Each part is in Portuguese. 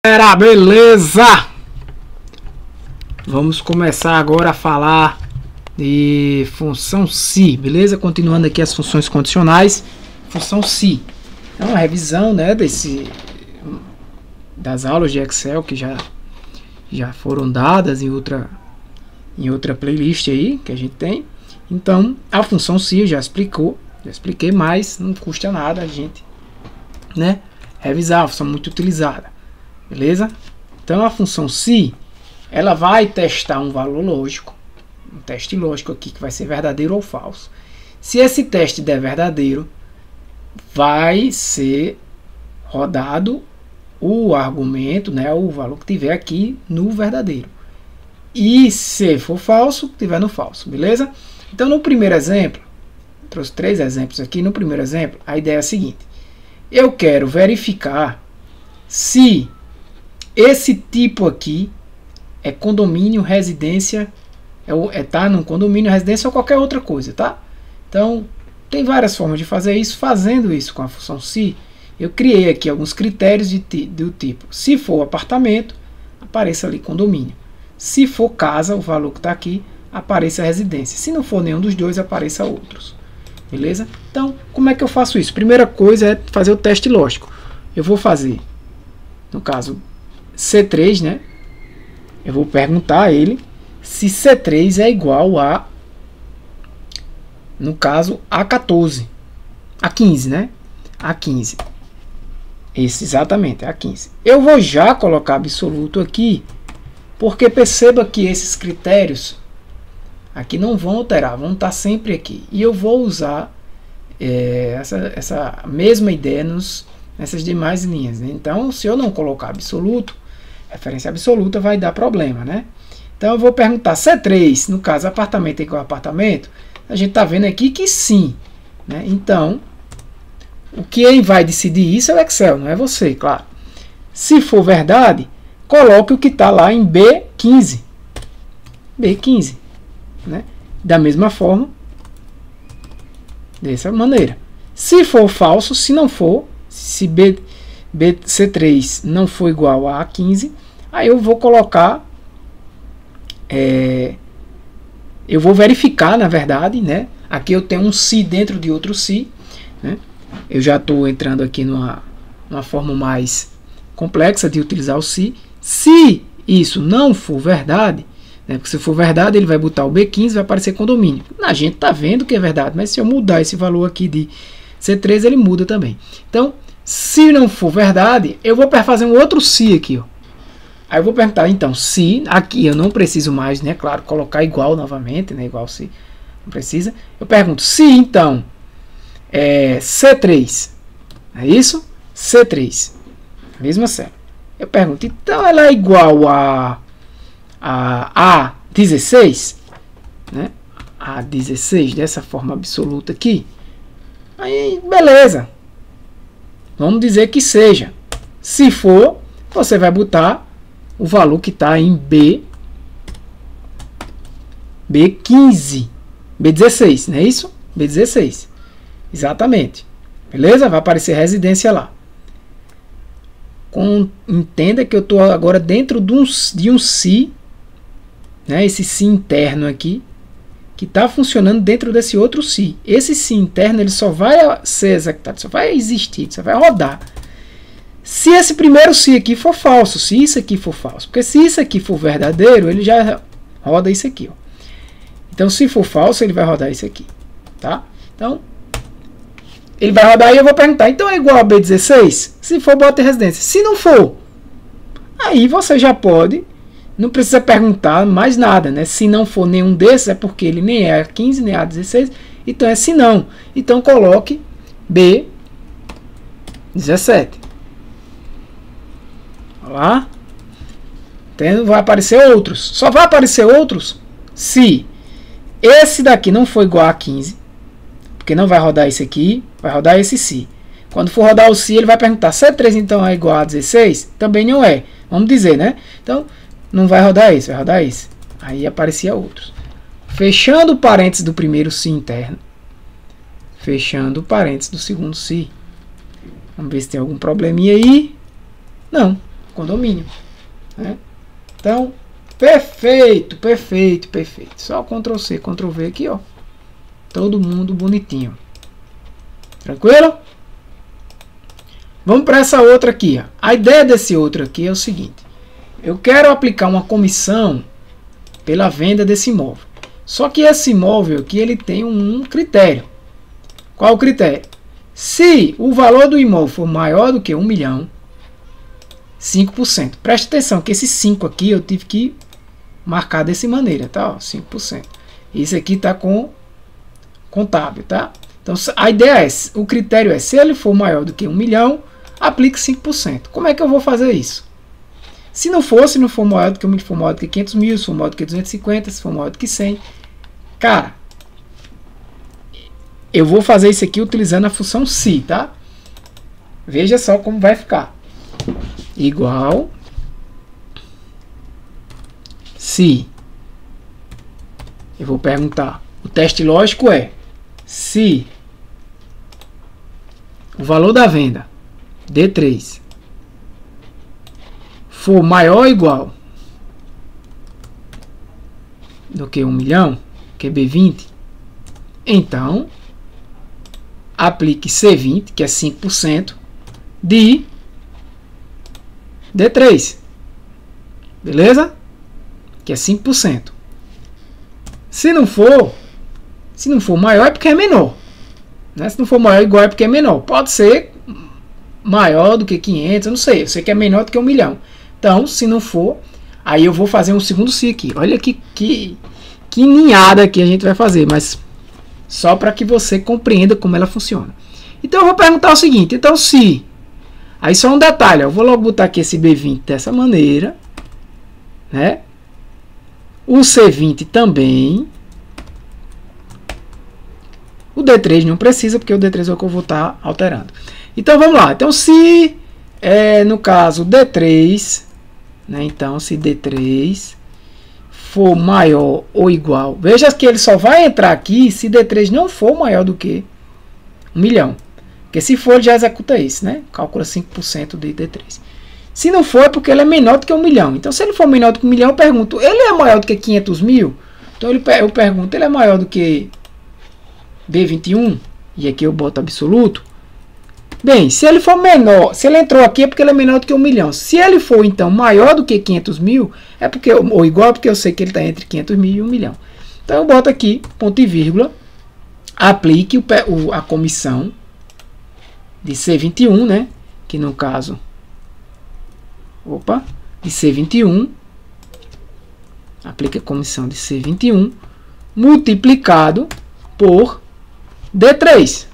Galera, beleza? Vamos começar agora a falar de função se, beleza? Continuando aqui as funções condicionais, função se. É uma revisão, né, das aulas de Excel que já foram dadas em outra playlist aí que a gente tem. Então, a função se eu já expliquei, mas não custa nada a gente, né, revisar, é uma função muito utilizada. Beleza? Então a função se, ela vai testar um valor lógico, um teste lógico aqui que vai ser verdadeiro ou falso. Se esse teste der verdadeiro, vai ser rodado o argumento, né, o valor que tiver aqui no verdadeiro. E se for falso, tiver no falso, beleza? Então no primeiro exemplo, trouxe 3 exemplos aqui. No primeiro exemplo, a ideia é a seguinte: eu quero verificar se esse tipo aqui é condomínio, residência, tá num condomínio, residência ou qualquer outra coisa, tá? Então, tem várias formas de fazer isso. Fazendo isso com a função se, eu criei aqui alguns critérios do tipo: se for apartamento, apareça ali condomínio. Se for casa, o valor que está aqui, apareça residência. Se não for nenhum dos dois, apareça outros. Beleza? Então, como é que eu faço isso? Primeira coisa é fazer o teste lógico. Eu vou fazer, no caso, C3, né? Eu vou perguntar a ele se C3 é igual a, no caso, A14. A15, né? A15. Esse exatamente, A15. Eu vou já colocar absoluto aqui, porque perceba que esses critérios aqui não vão alterar, vão estar sempre aqui. E eu vou usar essa mesma ideia nessas demais linhas, né? Então, se eu não colocar absoluto, referência absoluta, vai dar problema, né? Então eu vou perguntar C3, no caso apartamento é igual a apartamento. A gente está vendo aqui que sim, né? Então, quem vai decidir isso é o Excel, não é você, claro. Se for verdade, coloque o que está lá em B15. B15, né? Da mesma forma, dessa maneira. Se for falso, se não for, se C3 não for igual a A15, aí eu vou colocar, eu vou verificar, na verdade, né? Aqui eu tenho um se dentro de outro se, né? Eu já estou entrando aqui numa forma mais complexa de utilizar o se. Se isso não for verdade, né? Porque se for verdade, ele vai botar o B15, vai aparecer condomínio. A gente está vendo que é verdade, mas se eu mudar esse valor aqui de C3, ele muda também. Então, se não for verdade, eu vou fazer um outro se aqui, ó. Aí eu vou perguntar, então, se aqui eu não preciso mais, né? Claro, colocar igual novamente, né? Igual se não precisa. Eu pergunto, se então C3, é isso? C3, mesma série. Eu pergunto, então ela é igual a 16, né? A 16 dessa forma absoluta aqui. Aí, beleza. Vamos dizer que seja. Se for, você vai botar o valor que está em B15. B16, não é isso? B16. Exatamente. Beleza? Vai aparecer residência lá. Entenda que eu estou agora dentro de um se, né? Esse se interno aqui, que está funcionando dentro desse outro se. Esse se interno, ele só vai ser executado, só vai existir, só vai rodar se esse primeiro se aqui for falso, se isso aqui for falso. Porque se isso aqui for verdadeiro, ele já roda isso aqui, ó. Então, se for falso, ele vai rodar isso aqui, tá? Então, ele vai rodar e eu vou perguntar, então é igual a B16? Se for, bota residência. Se não for, aí você já pode, não precisa perguntar mais nada, né? Se não for nenhum desses, é porque ele nem é A15, nem é A16, então é se não. Então coloque B17. Olha lá. Então vai aparecer outros. Só vai aparecer outros se esse daqui não for igual a 15, porque não vai rodar esse aqui, vai rodar esse se. Quando for rodar o se, ele vai perguntar, C3 então é igual a 16? Também não é. Vamos dizer, né? Então, não vai rodar esse, vai rodar esse. Aí aparecia outros. Fechando o parênteses do primeiro se interno. Fechando o parênteses do segundo se. Vamos ver se tem algum probleminha aí. Não. condomínio, né? Então, perfeito, perfeito, perfeito. Só Ctrl C, Ctrl V aqui, ó. Todo mundo bonitinho. Tranquilo? Vamos para essa outra aqui, ó. A ideia desse outro aqui é o seguinte. Eu quero aplicar uma comissão pela venda desse imóvel. Só que esse imóvel aqui, ele tem um critério. Qual o critério? Se o valor do imóvel for maior do que 1 milhão, 5%. Preste atenção que esse 5 aqui eu tive que marcar dessa maneira, tá? Ó, 5%. Esse aqui tá com contábil, tá? Então a ideia é, o critério é, se ele for maior do que 1 milhão, aplique 5%. Como é que eu vou fazer isso? Se não for maior do que 1 milhão, for maior do que 500 mil, se for maior do que 250, se for maior do que 100, cara, eu vou fazer isso aqui utilizando a função se, tá? Veja só como vai ficar. Igual se. Eu vou perguntar. O teste lógico é se o valor da venda D3 for maior ou igual do que 1 milhão, que é B20, então aplique C20, que é 5%, de D3. Beleza? Que é 5%. Se não for maior é porque é menor. Né? Se não for maior ou igual é porque é menor. Pode ser maior do que 500, eu não sei. Eu sei que é menor do que 1 milhão. Então, se não for, aí eu vou fazer um segundo se aqui. Olha que ninhada que a gente vai fazer, mas só para que você compreenda como ela funciona. Então eu vou perguntar o seguinte, então se... Aí só um detalhe, eu vou logo botar aqui esse B20 dessa maneira, né? O C20 também. O D3 não precisa, porque o D3 é o que eu vou estar alterando. Então vamos lá. Então se, no caso, D3, né? Então se D3 for maior ou igual, veja que ele só vai entrar aqui se D3 não for maior do que 1 milhão. Porque se for, já executa isso, né? Calcula 5% de D3. Se não for, é porque ele é menor do que 1 milhão. Então, se ele for menor do que 1 milhão, eu pergunto, ele é maior do que 500 mil? Então, eu pergunto, ele é maior do que B21? E aqui eu boto absoluto. Bem, se ele for menor, se ele entrou aqui é porque ele é menor do que 1 milhão. Se ele for, então, maior do que 500 mil, é porque, ou igual, porque eu sei que ele está entre 500 mil e 1 milhão. Então, eu boto aqui, ponto e vírgula, aplique a comissão de C21, né? Que no caso, de C21, aplica a comissão de C21, multiplicado por D3.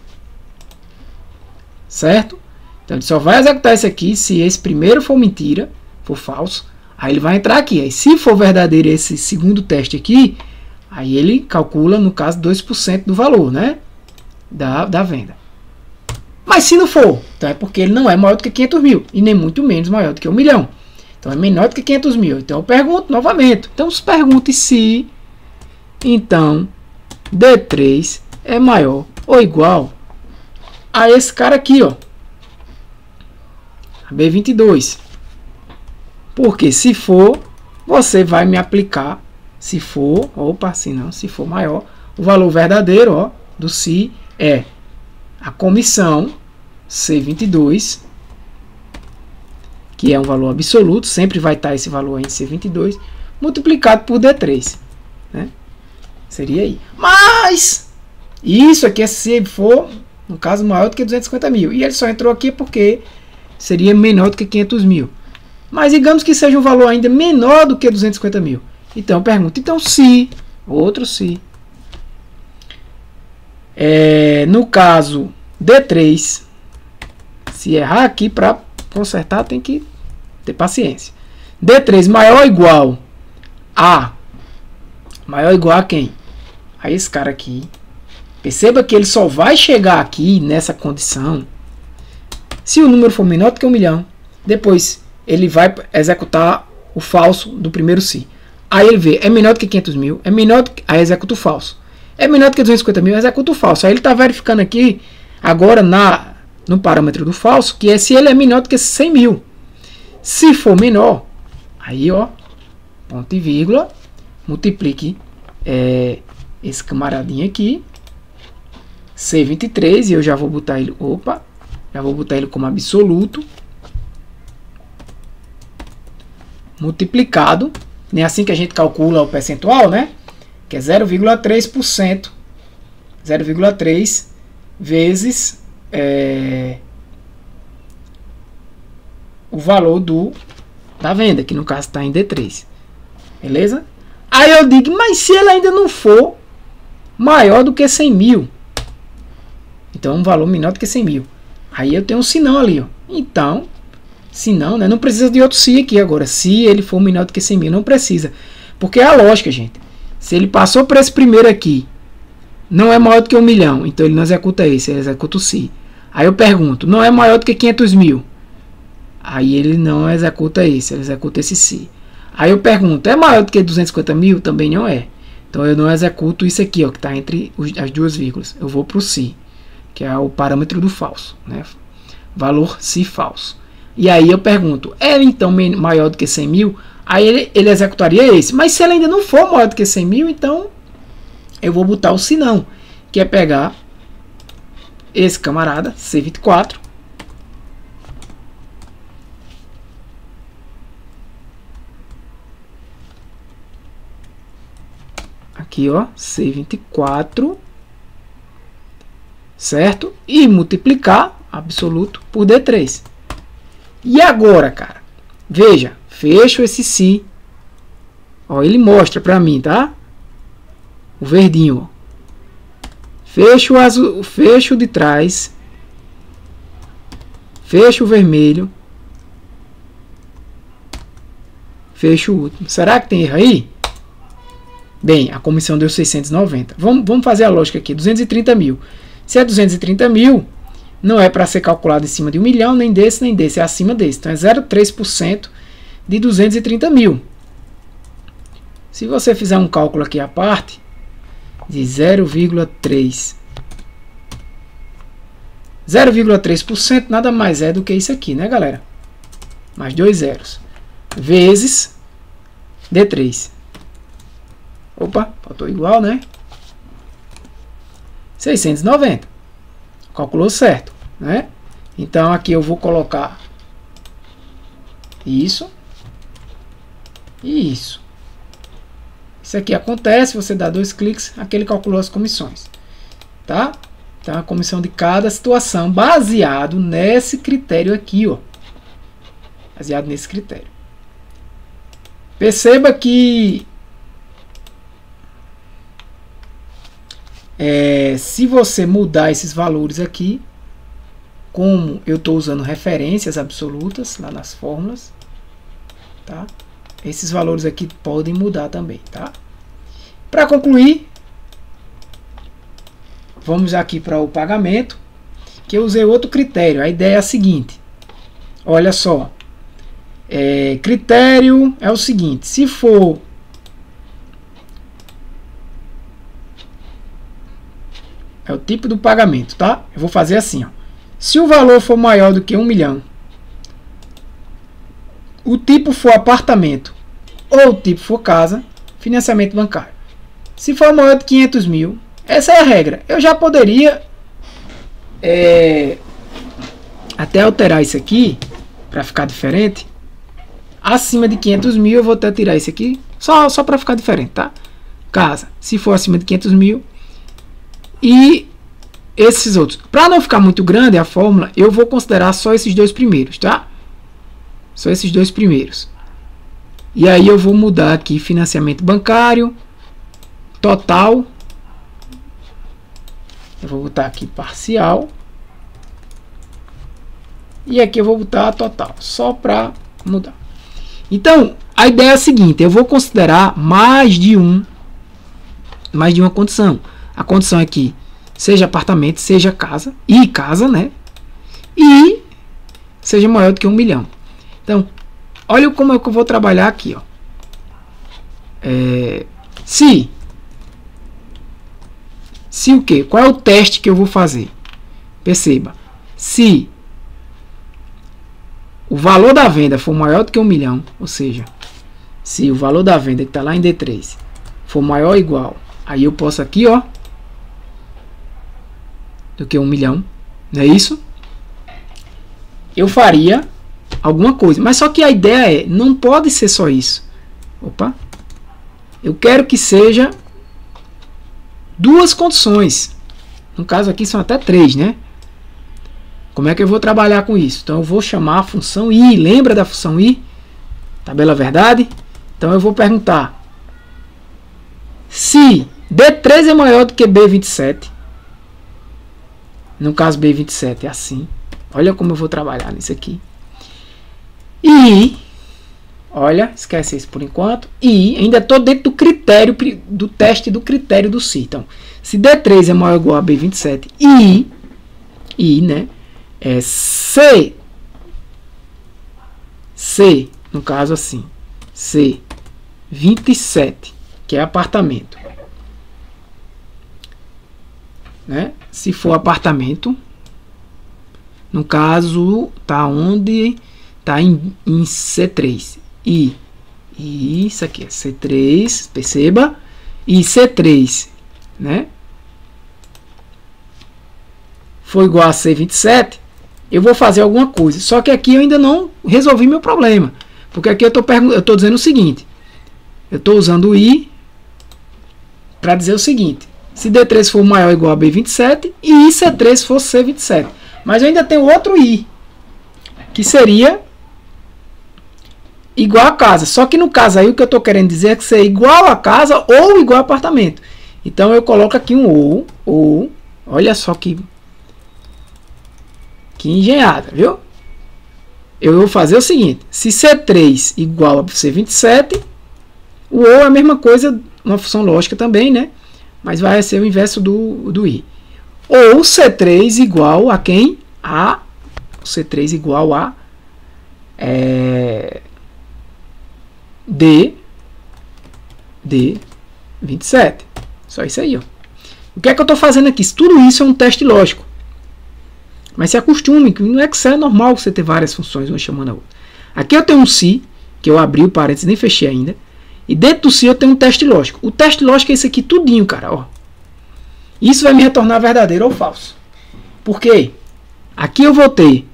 Certo? Então ele só vai executar isso aqui se esse primeiro for mentira, for falso. Aí ele vai entrar aqui. Aí se for verdadeiro esse segundo teste aqui, aí ele calcula, no caso, 2% do valor, né? Da venda. Mas se não for, então é porque ele não é maior do que 500 mil. E nem muito menos maior do que 1 milhão. Então é menor do que 500 mil. Então eu pergunto novamente. Então pergunte se, então, D3 é maior ou igual a esse cara aqui, ó. A B22. Porque se for, você vai me aplicar, se for, se for maior, o valor verdadeiro, ó, do se é a comissão C22, que é um valor absoluto, sempre vai estar esse valor aí em C22, multiplicado por D3, né? Seria aí. Mas isso aqui é se for, no caso, maior do que 250 mil. E ele só entrou aqui porque seria menor do que 500 mil. Mas digamos que seja um valor ainda menor do que 250 mil. Então, pergunta, então se, outro se, no caso D3, se errar aqui para consertar tem que ter paciência. D3 maior ou igual a, maior ou igual a quem? A esse cara aqui. Perceba que ele só vai chegar aqui nessa condição se o número for menor do que 1 milhão. Depois ele vai executar o falso do primeiro se. Aí ele vê, é menor do que 500 mil, é menor do que, aí executa o falso. É menor do que 250 mil, executa o falso. Aí ele está verificando aqui, agora no parâmetro do falso, que é se ele é menor do que 100 mil. Se for menor, aí ó, ponto e vírgula, multiplique esse camaradinho aqui, C23, e eu já vou botar ele, já vou botar ele como absoluto, multiplicado, é assim que a gente calcula o percentual, né? Que é 0,3%, 0,3 vezes o valor da venda, que no caso está em D3. Beleza? Aí eu digo, mas se ela ainda não for maior do que 100 mil, então um valor menor do que 100 mil, aí eu tenho um sinão ali, ó. Então, se não, né, não precisa de outro se aqui agora. Se ele for menor do que 100 mil, não precisa. Porque é a lógica, gente. Se ele passou por esse primeiro aqui, não é maior do que 1 milhão, então ele não executa esse, ele executa o se. Aí eu pergunto, não é maior do que 500 mil? Aí ele não executa esse, ele executa esse se. Aí eu pergunto, é maior do que 250 mil? Também não é. Então eu não executo isso aqui, ó, que está entre as duas vírgulas. Eu vou para o se, que é o parâmetro do falso, né? Valor se falso. E aí eu pergunto, é então maior do que 100 mil? Aí ele executaria esse. Mas se ele ainda não for maior do que 100 mil, então eu vou botar o se não, que é pegar esse camarada, C24, aqui ó, C24, certo? E multiplicar absoluto por D3. E agora, cara, veja, fecho esse se, ó, ele mostra para mim, tá? O verdinho, ó. Fecho o azul, fecho de trás, fecho o vermelho, fecho o último. Será que tem erro aí? Bem, a comissão deu 690. Vamos fazer a lógica aqui, 230 mil. Se é 230 mil, não é para ser calculado em cima de 1 milhão, nem desse, é acima desse. Então é 0,3% de 230 mil. Se você fizer um cálculo aqui à parte, de 0,3%, 0,3% nada mais é do que isso aqui, né, galera? Mais 2 zeros. Vezes D3. Opa, faltou igual, né? 690. Calculou certo, né? Então aqui eu vou colocar isso e isso. Isso aqui acontece, você dá 2 cliques, aqui ele calculou as comissões, tá? Então a comissão de cada situação baseado nesse critério aqui, ó. Baseado nesse critério. Perceba que se você mudar esses valores aqui, como eu estou usando referências absolutas lá nas fórmulas, tá? Esses valores aqui podem mudar também, tá? Para concluir, vamos aqui para o pagamento, que eu usei outro critério. A ideia é a seguinte, olha só, critério é o seguinte, se for é o tipo do pagamento, tá? Eu vou fazer assim, ó. Se o valor for maior do que 1 milhão, o tipo for apartamento ou o tipo for casa, financiamento bancário. Se for maior de 500 mil, essa é a regra. Eu já poderia até alterar isso aqui para ficar diferente. Acima de 500 mil eu vou até tirar isso aqui só para ficar diferente, tá? Casa, se for acima de 500 mil. E esses outros, para não ficar muito grande a fórmula, eu vou considerar só esses dois primeiros, tá? Só esses dois primeiros. E aí eu vou mudar aqui financiamento bancário, total. Eu vou botar aqui parcial. E aqui eu vou botar total, só para mudar. Então, a ideia é a seguinte, eu vou considerar mais de uma condição. A condição aqui, seja apartamento, seja casa, e casa, né? E seja maior do que 1 milhão. Então, olha como é que eu vou trabalhar aqui, ó. Se o quê? Qual é o teste que eu vou fazer? Perceba, se o valor da venda for maior do que 1 milhão, ou seja, se o valor da venda que está lá em D3 for maior ou igual, aí eu posso aqui, ó, do que 1 milhão, não é isso? Eu faria alguma coisa, mas só que a ideia é, não pode ser só isso. Opa, eu quero que seja duas condições, no caso aqui são até 3, né? Como é que eu vou trabalhar com isso? Então eu vou chamar a função i, lembra da função i? Tabela verdade? Então eu vou perguntar se D3 é maior do que B27, no caso B27 é assim, olha como eu vou trabalhar nisso aqui, e olha, esquece isso por enquanto, e ainda estou dentro do critério do teste do critério do si. Então, se D3 é maior ou igual a B27 e né, é C, no caso assim, C27, que é apartamento, né? Se for apartamento, no caso, tá onde tá em C3 e isso aqui é C3, perceba, e C3, né, for igual a C27, eu vou fazer alguma coisa. Só que aqui eu ainda não resolvi meu problema, porque aqui eu tô dizendo o seguinte, eu estou usando o i para dizer o seguinte: se D3 for maior ou igual a B27 e C3 for C27. Mas eu ainda tenho outro i, que seria igual a casa. Só que no caso aí o que eu estou querendo dizer é que ser igual a casa ou igual a apartamento. Então eu coloco aqui um ou, olha só que engenhada, viu? Eu vou fazer o seguinte: se C3 igual a C27, o ou é a mesma coisa, uma função lógica também, né? Mas vai ser o inverso do i. Ou C3 igual a quem? A C3 igual a D27. Só isso aí, ó. O que é que eu estou fazendo aqui? Tudo isso é um teste lógico. Mas se acostume, que no Excel é normal você ter várias funções, uma chamando a outra. Aqui eu tenho um se, que eu abri o parênteses, nem fechei ainda. E dentro do se eu tenho um teste lógico. O teste lógico é esse aqui tudinho, cara, ó. Isso vai me retornar verdadeiro ou falso. Por quê? Aqui eu vou ter,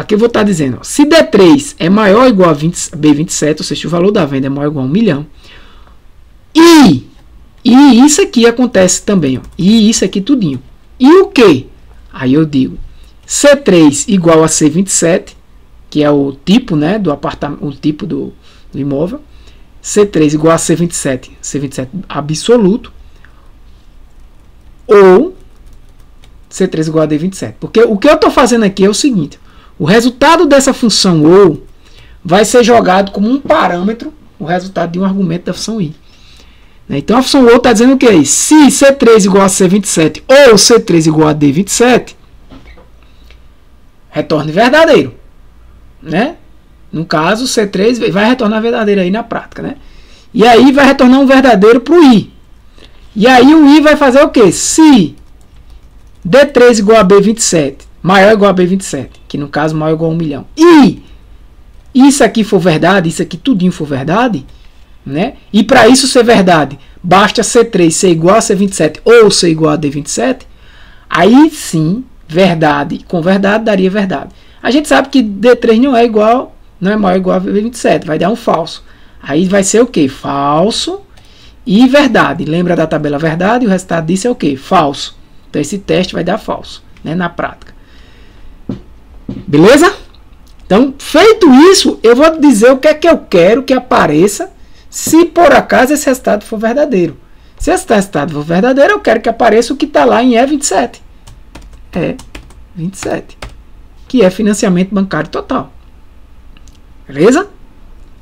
aqui eu vou estar dizendo, ó, se D3 é maior ou igual a B27, ou seja, o valor da venda é maior ou igual a 1 milhão, e isso aqui acontece também, ó, e isso aqui tudinho. E o que? Aí eu digo, C3 igual a C27, que é o tipo, né, do apartamento, o tipo do imóvel, C3 igual a C27, C27 absoluto, ou C3 igual a D27. Porque o que eu estou fazendo aqui é o seguinte: o resultado dessa função ou vai ser jogado como um parâmetro, o resultado de um argumento da função i. Então a função ou está dizendo o que? Se C3 igual a C27 ou C3 igual a D27, retorne verdadeiro, né? No caso, C3 vai retornar verdadeiro aí na prática, né? E aí vai retornar um verdadeiro para o i. E aí o i vai fazer o que? Se D3 igual a B27, maior ou igual a B27, que no caso maior ou igual a 1 milhão, e isso aqui for verdade, isso aqui tudinho for verdade, né? E para isso ser verdade, basta C3 ser igual a C27 ou ser igual a D27, aí sim, verdade com verdade daria verdade. A gente sabe que D3 não é igual, não é maior ou igual a B27, vai dar um falso. Aí vai ser o que? Falso e verdade. Lembra da tabela verdade? O resultado disso é o que? Falso. Então esse teste vai dar falso, né, na prática. Beleza? Então, feito isso, eu vou dizer o que é que eu quero que apareça se por acaso esse resultado for verdadeiro. Se esse resultado for verdadeiro, eu quero que apareça o que está lá em E27. E27. Que é financiamento bancário total. Beleza?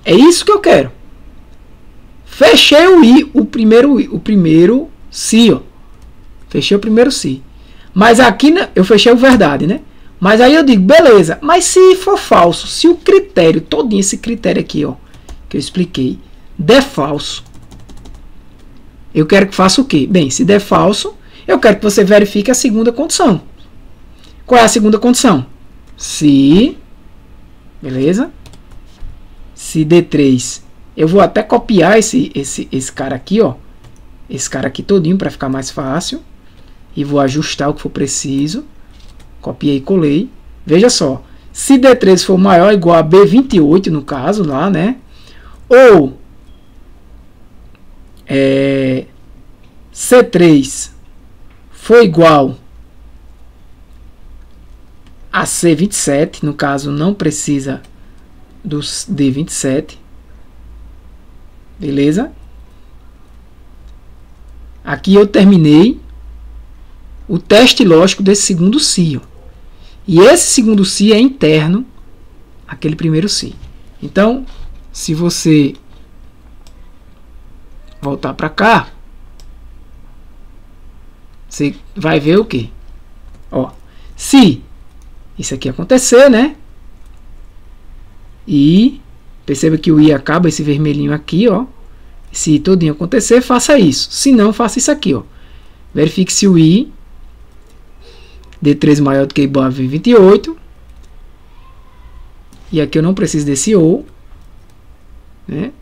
É isso que eu quero. Fechei o primeiro se, ó. Fechei o primeiro se. Mas aqui eu fechei o verdade, né? Mas aí eu digo, beleza, mas se for falso, se o critério, todinho esse critério aqui, ó, que eu expliquei, der falso, eu quero que faça o quê? Bem, se der falso, eu quero que você verifique a segunda condição. Qual é a segunda condição? Se Beleza? Se D3, eu vou até copiar esse cara aqui, ó. Esse cara aqui todinho para ficar mais fácil. E vou ajustar o que for preciso. Copiei e colei. Veja só. Se D3 for maior ou igual a B28, no caso, lá, né? Ou C3 for igual a C27, no caso, não precisa do D27. Beleza? Aqui eu terminei o teste lógico desse segundo si. E esse segundo si é interno àquele primeiro si. Então, se você voltar para cá, você vai ver o que? Ó, se isso aqui acontecer, né? E perceba que o i acaba, esse vermelhinho aqui, ó. Se todinho acontecer, faça isso. Se não, faça isso aqui, ó. Verifique se o i D3 maior do que igual a 28. E aqui eu não preciso desse ou, né?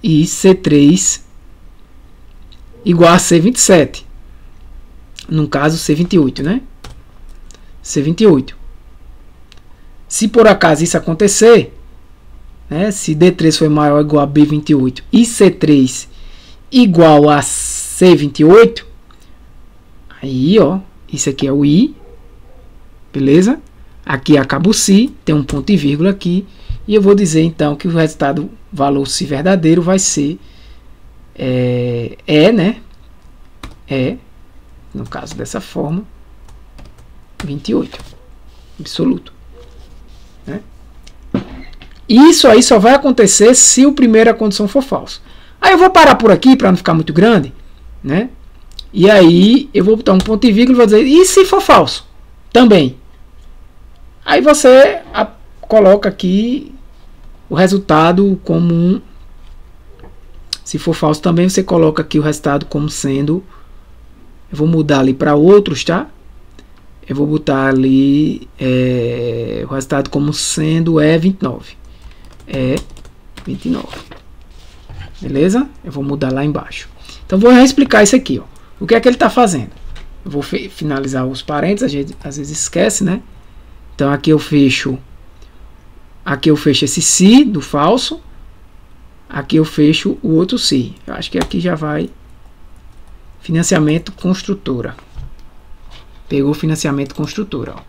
E C3 igual a C27. No caso, C28, né? C28. Se por acaso isso acontecer, né? Se D3 for maior ou igual a B28 e C3 igual a C28, aí, ó, isso aqui é o I, beleza? Aqui acaba o si, tem um ponto e vírgula aqui, e eu vou dizer então que o resultado, valor si verdadeiro, vai ser né? No caso dessa forma, 28, absoluto, né? Isso aí só vai acontecer se a primeira condição for falso. Aí eu vou parar por aqui para não ficar muito grande, né? E aí eu vou botar um ponto e vírgula e vou dizer, e se for falso? Também. Aí você coloca aqui o resultado como um. Se for falso também, você coloca aqui o resultado como sendo. Eu vou mudar ali para outros, tá? Eu vou botar ali o resultado como sendo 29. 29. Beleza? Eu vou mudar lá embaixo. Então vou explicar isso aqui, ó. O que é que ele está fazendo? Eu vou finalizar os parênteses, a gente às vezes esquece, né? Então aqui eu fecho esse si do falso. Aqui eu fecho o outro si. Eu acho que aqui já vai financiamento construtora. Pegou financiamento construtora, ó.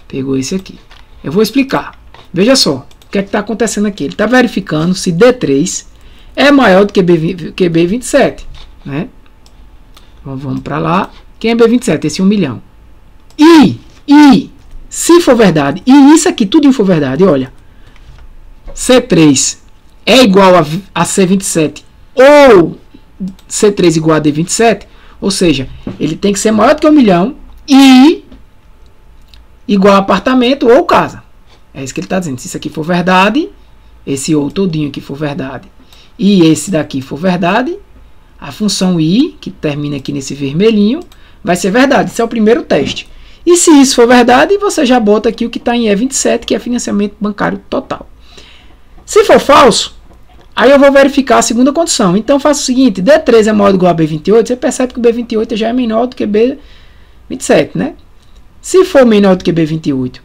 Pegou esse aqui. Eu vou explicar. Veja só o que é que está acontecendo aqui. Ele está verificando se D3 é maior do que B27, né? Então, vamos para lá. Quem é B27? Esse 1 milhão. E se for verdade, e isso aqui tudo for verdade, olha, C3 é igual a C27 ou C3 igual a D27, ou seja, ele tem que ser maior do que 1 milhão e igual a apartamento ou casa. É isso que ele está dizendo. Se isso aqui for verdade, esse ou todinho aqui for verdade, e esse daqui for verdade, a função i, que termina aqui nesse vermelhinho, vai ser verdade. Esse é o primeiro teste. E se isso for verdade, você já bota aqui o que está em E27, que é financiamento bancário total. Se for falso, aí eu vou verificar a segunda condição. Então faço o seguinte, D3 é maior ou igual a B28, você percebe que o B28 já é menor do que B27, né? Se for menor do que B28,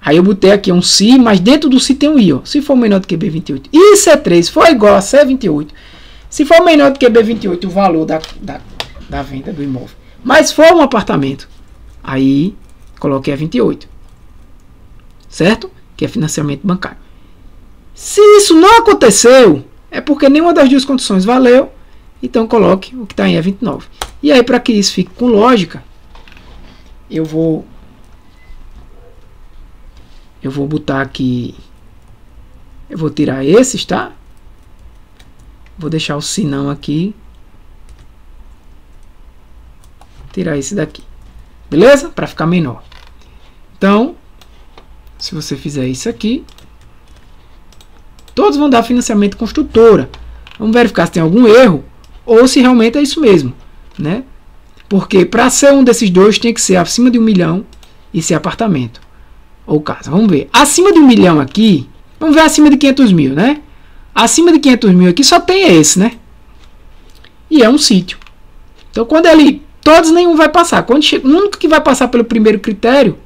aí eu botei aqui um si, mas dentro do si tem um i, ó. Se for menor do que B28 e C3 for igual a C28, se for menor do que B28 o valor da venda do imóvel, mas for um apartamento, aí coloquei a 28, certo? Que é financiamento bancário. Se isso não aconteceu, é porque nenhuma das duas condições valeu, então coloque o que está em E29. E aí, para que isso fique com lógica, eu vou botar aqui, eu vou tirar esses, tá? Vou deixar o sinão aqui, tirar esse daqui, beleza? Para ficar menor. Então, se você fizer isso aqui, todos vão dar financiamento construtora. Vamos verificar se tem algum erro ou se realmente é isso mesmo, né? Porque para ser um desses dois tem que ser acima de 1 milhão e ser apartamento. ou casa. Vamos ver. Acima de 1 milhão aqui, vamos ver acima de 500 mil, né? Acima de 500 mil aqui só tem esse, né? E é um sítio. Então quando ele... Todos, nenhum vai passar. Quando chega, o único que vai passar pelo primeiro critério...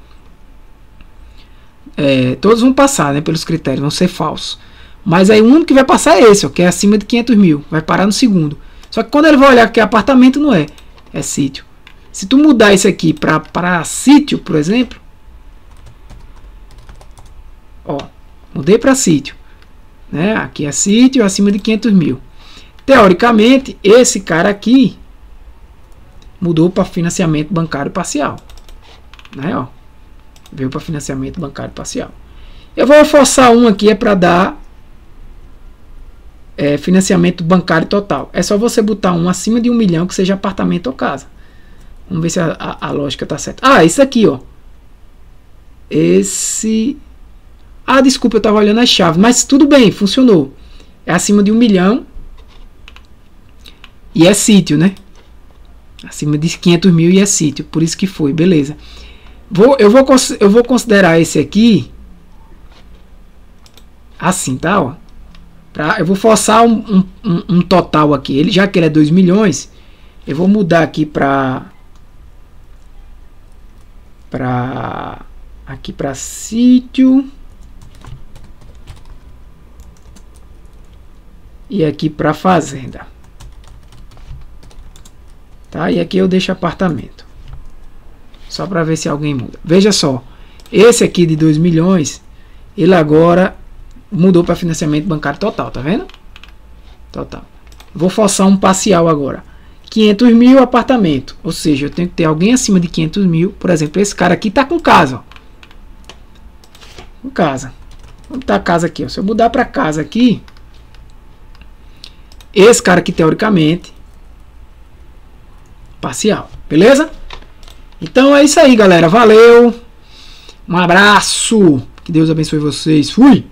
todos vão passar, né? Pelos critérios, vão ser falsos. Mas aí o único que vai passar é esse, ó, que é acima de 500 mil. Vai parar no segundo. Só que quando ele vai olhar que é apartamento, não é. É sítio. Se tu mudar isso aqui para sítio, por exemplo... Ó, mudei para sítio, né? Aqui é sítio acima de 500 mil. Teoricamente, esse cara aqui mudou para financiamento bancário parcial, né? Ó, veio para financiamento bancário parcial. Eu vou forçar um aqui é para dar financiamento bancário total. É só você botar um acima de 1 milhão que seja apartamento ou casa. Vamos ver se a lógica tá certa. Ah, esse aqui, ó. Esse... Ah, desculpa, eu estava olhando as chaves, mas tudo bem, funcionou. É acima de 1 milhão e é sítio, né? Acima de 500 mil e é sítio, por isso que foi, beleza. Eu vou considerar esse aqui assim, tá? Ó. Eu vou forçar um total aqui. Já que ele é 2 milhões, eu vou mudar aqui aqui para sítio. E aqui para fazenda. Tá? E aqui eu deixo apartamento. Só para ver se alguém muda. Veja só. Esse aqui de 2 milhões, ele agora mudou para financiamento bancário total, tá vendo? Total. Vou forçar um parcial agora. 500 mil apartamento. Ou seja, eu tenho que ter alguém acima de 500 mil. Por exemplo, esse cara aqui tá com casa. Ó. Com casa. Vamos botar a casa aqui. Ó. Se eu mudar para casa aqui, esse cara aqui, teoricamente, parcial. Beleza? Então é isso aí, galera. Valeu. Um abraço. Que Deus abençoe vocês. Fui.